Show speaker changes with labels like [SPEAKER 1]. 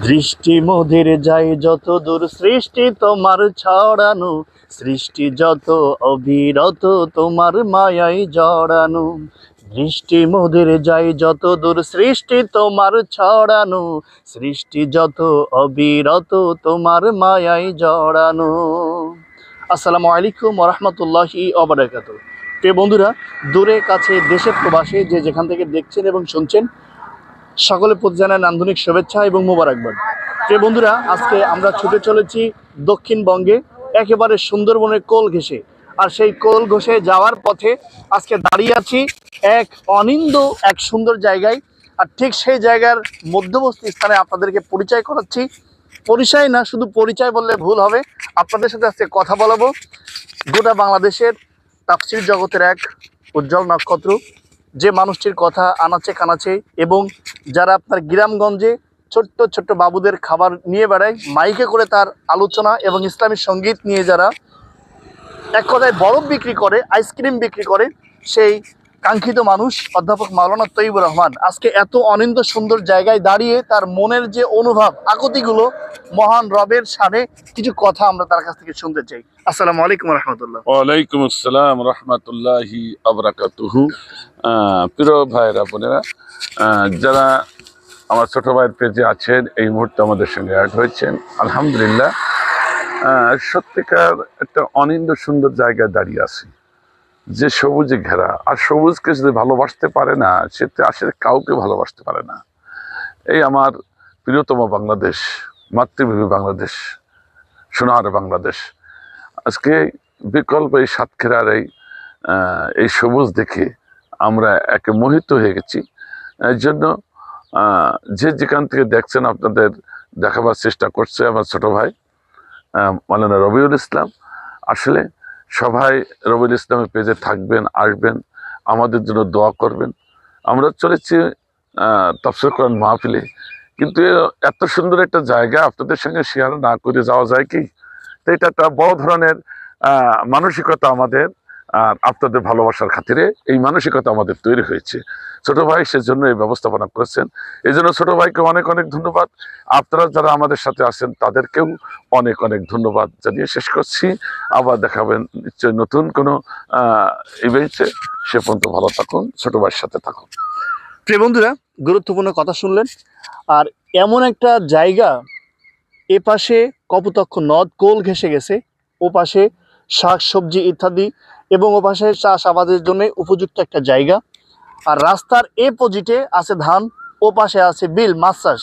[SPEAKER 1] দৃষ্টি মোদের যায় যত দূর, সৃষ্টি তোমার ছড়ানো, সৃষ্টি যত অবিরত তোমার মায়ায় জড়ানো। দৃষ্টি মোদের যায় যত দূর, সৃষ্টি তোমার ছড়ানো, সৃষ্টি যত অবিরত তোমার মায়ায় জড়ানো। আসসালামু আলাইকুম ওয়া রাহমাতুল্লাহি ওয়া বারাকাতুহু। প্রিয় বন্ধুরা, দূরে কাছে দেশে প্রবাসে যে যেখান থেকে দেখছেন এবং শুনছেন, সকলের প্রতি জানাই নান্দনিক শুভেচ্ছা এবং মোবারকবাদ। প্রিয় বন্ধুরা, আজকে আমরা ছুটে চলেছি দক্ষিণবঙ্গে, একেবারে সুন্দরবনের কোল ঘেঁষে। আর সেই কোল ঘেঁষে যাওয়ার পথে আজকে দাঁড়িয়ে আছি এক অনিন্দ এক সুন্দর জায়গায়। আর ঠিক সেই জায়গার মধ্যবর্তী স্থানে আপনাদেরকে পরিচয় করাচ্ছি। পরিচয় না, শুধু পরিচয় বললে ভুল হবে। আপনাদের সাথে আজকে কথা বলাবো গোটা বাংলাদেশের তাফসীর জগতের এক উজ্জ্বল নক্ষত্র, যে মানুষটির কথা আনাচে কানাচে এবং যারা আপনার গ্রামগঞ্জে ছোট্ট ছোট্ট বাবুদের খাবার নিয়ে বেড়ায় মাইকে করে, তার আলোচনা এবং ইসলামী সঙ্গীত নিয়ে যারা এক কথায় বরফ বিক্রি করে, আইসক্রিম বিক্রি করে, সেই কাঙ্ক্ষিত মানুষ অধ্যাপক মাওলানা তৈয়বুর রহমান আজকে এত অনিন্দ সুন্দর জায়গায় দাঁড়িয়ে তার মনের যে অনুভব আকুতিগুলো মহান রবের শানে কিছু কথা আমরা তার কাছ থেকে শুনতে চাই। আসসালামু আলাইকুম রহমতুল্লাহ।
[SPEAKER 2] ওয়ালাইকুম আসসালাম রহমতুল্লাহি আবরাকাতুহু। প্রিয় ভাইরা বোনেরা, যারা আমার ছোট ভাইয়ের পেজে আছেন, এই মুহূর্তে আমাদের সঙ্গে অ্যাড হয়েছেন, আলহামদুলিল্লাহ। সত্যিকার একটা অনিন্দ সুন্দর জায়গায় দাঁড়িয়ে আছি, যে সবুজে ঘেরা। আর সবুজকে যদি ভালোবাসতে পারে না, সে আসলে কাউকে ভালোবাসতে পারে না। এই আমার প্রিয়তম বাংলাদেশ, মাতৃভূমি বাংলাদেশ, সোনার বাংলাদেশ। আজকে বিকল্প এই সাতক্ষীরার এই সবুজ দেখে আমরা একে মোহিত হয়ে গেছি। এর জন্য যে যেখান থেকে দেখছেন আপনাদের দেখাবার চেষ্টা করছে আমার ছোট ভাই মাওলানা রবিউল ইসলাম। আসলে সবাই রবিউল ইসলামের পেজে থাকবেন, আসবেন, আমাদের জন্য দোয়া করবেন। আমরা চলেছি তাফসীর কোরআন মাহফিলে, কিন্তু এত সুন্দর একটা জায়গা আপনাদের সঙ্গে শেয়ার না করে যাওয়া যায় কি? তো এটা একটা বড় ধরনের মানসিকতা আমাদের, আর আপনাদের ভালোবাসার খাতিরে এই মানসিকতা আমাদের তৈরি হয়েছে। ছোট ভাই সেজন্য এই ব্যবস্থাপনা করেছেন, এই জন্য ছোট ভাইকে অনেক অনেক ধন্যবাদ। আপনারা যারা আমাদের সাথে আছেন তাদেরকেও অনেক অনেক ধন্যবাদ জানিয়ে শেষ করছি। আবার দেখাবেন নিশ্চয়ই নতুন কোনো ইভেন্টে। সে পর্যন্ত ভালো থাকুন, ছোট ভাইয়ের সাথে থাকুন।
[SPEAKER 1] প্রিয় বন্ধুরা, গুরুত্বপূর্ণ কথা শুনলেন। আর এমন একটা জায়গা, এ পাশে কপোতাক্ষ নদ কোল ঘেঁষে গেছে, ও পাশে শাক সবজি ইত্যাদি, এবং ও পাশে চাষাবাদের জন্য উপযুক্ত একটা জায়গা। আর রাস্তার এ পজিটে আছে ধান, ও পাশে আছে বিল, মাছ চাষ।